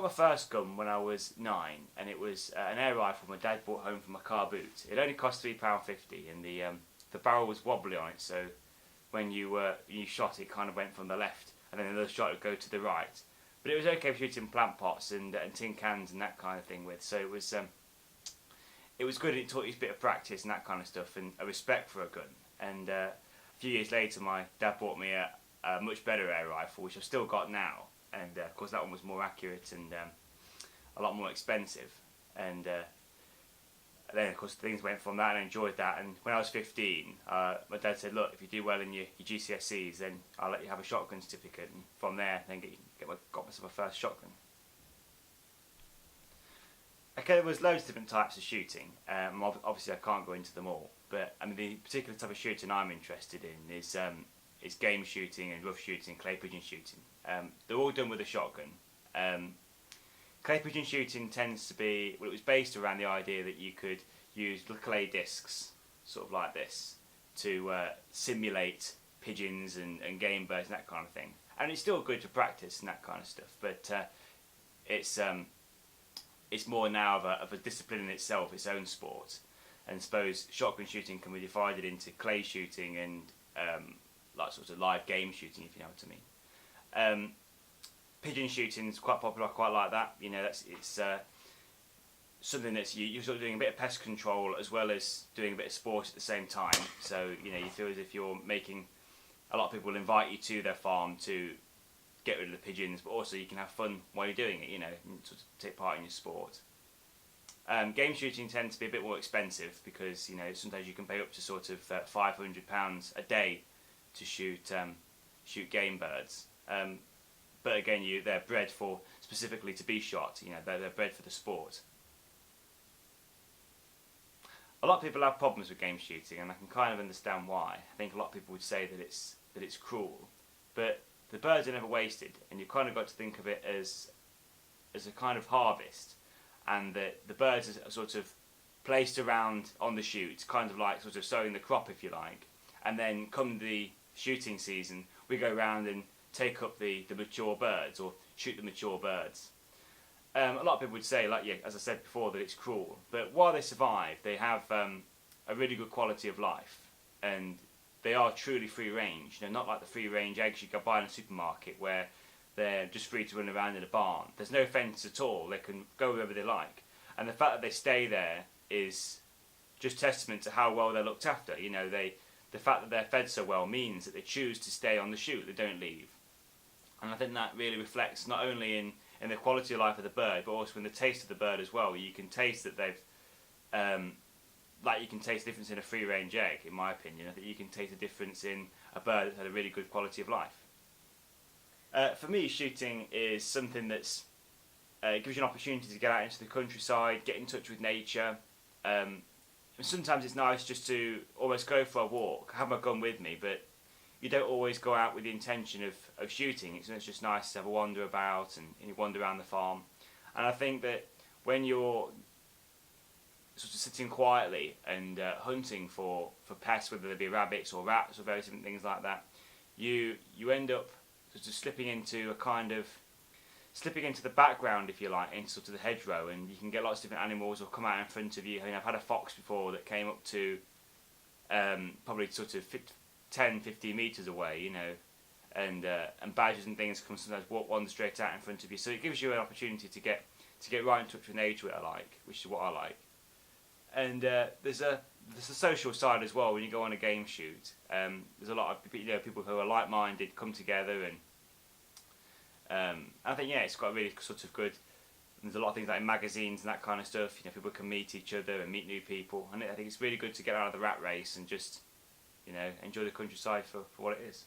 my first gun when I was 9, and it was an air rifle my dad brought home from a car boot. It only cost £3.50, and the barrel was wobbly on it, so when you shot it, kind of went from the left, and then another shot would go to the right. But it was okay for shooting plant pots and tin cans and that kind of thing with. So it was good. It taught you a bit of practice and that kind of stuff, and a respect for a gun. And a few years later, my dad bought me a much better air rifle, which I've still got now. And of course, that one was more accurate and a lot more expensive. And then, of course, things went from that, and I enjoyed that. And when I was 15, my dad said, "Look, if you do well in your GCSEs, then I'll let you have a shotgun certificate." And from there, then got myself a first shotgun. Okay, there was loads of different types of shooting. Obviously, I can't go into them all, but I mean, the particular type of shooting I'm interested in is game shooting and rough shooting, clay pigeon shooting. They're all done with a shotgun. Clay pigeon shooting tends to be, well, it was based around the idea that you could use little clay discs, sort of like this, to simulate pigeons and game birds and that kind of thing. And it's still good to practice and that kind of stuff, but it's more now of a discipline in itself, its own sport. And I suppose shotgun shooting can be divided into clay shooting and like sort of live game shooting, if you know what I mean. Pigeon shooting is quite popular. I quite like that. You know, it's something that's you're sort of doing a bit of pest control as well as doing a bit of sport at the same time. So you know, you feel as if you're making. A lot of people will invite you to their farm to get rid of the pigeons, but also you can have fun while you're doing it. You know, and sort of take part in your sport. Game shooting tends to be a bit more expensive because you know sometimes you can pay up to sort of £500 a day to shoot game birds. But again, they're bred for specifically to be shot. You know, they're bred for the sport. A lot of people have problems with game shooting, and I can kind of understand why. I think a lot of people would say that it's cruel, but the birds are never wasted, and you've kind of got to think of it as a kind of harvest, and the birds are sort of placed around on the shoot, kind of like sort of sowing the crop, if you like, and then come the shooting season, we go around and take up the mature birds or shoot the mature birds. A lot of people would say, like as I said before, that it's cruel, but while they survive, they have a really good quality of life, and they are truly free range. You know, not like the free range eggs you can buy in a supermarket where they're just free to run around in a barn. There's no fence at all. They can go wherever they like, and the fact that they stay there is just testament to how well they're looked after. You know, the fact that they're fed so well means that they choose to stay on the shoot. They don't leave. And I think that really reflects not only in the quality of life of the bird, but also in the taste of the bird as well. You can taste that they've, like you can taste the difference in a free-range egg, in my opinion. I think you can taste the difference in a bird that's had a really good quality of life. For me, shooting is something that's it gives you an opportunity to get out into the countryside, get in touch with nature. And sometimes it's nice just to almost go for a walk, have my gun with me, but you don't always go out with the intention of shooting. It's just nice to have a wander about and you wander around the farm. And I think that when you're sort of sitting quietly and hunting for pests, whether they be rabbits or rats or various different things like that, you end up sort of slipping into the background, if you like, into sort of the hedgerow, and you can get lots of different animals will come out in front of you. I mean, I've had a fox before that came up to probably sort of 10-15 metres away, you know, and badgers and things come sometimes wander straight out in front of you. So it gives you an opportunity to get right in touch with nature, which is what I like. And there's a social side as well when you go on a game shoot. There's a lot of people who are like-minded come together, and I think it's got really sort of good. There's a lot of things like in magazines and that kind of stuff. You know, people can meet each other and meet new people, and I think it's really good to get out of the rat race and just enjoy the countryside for what it is.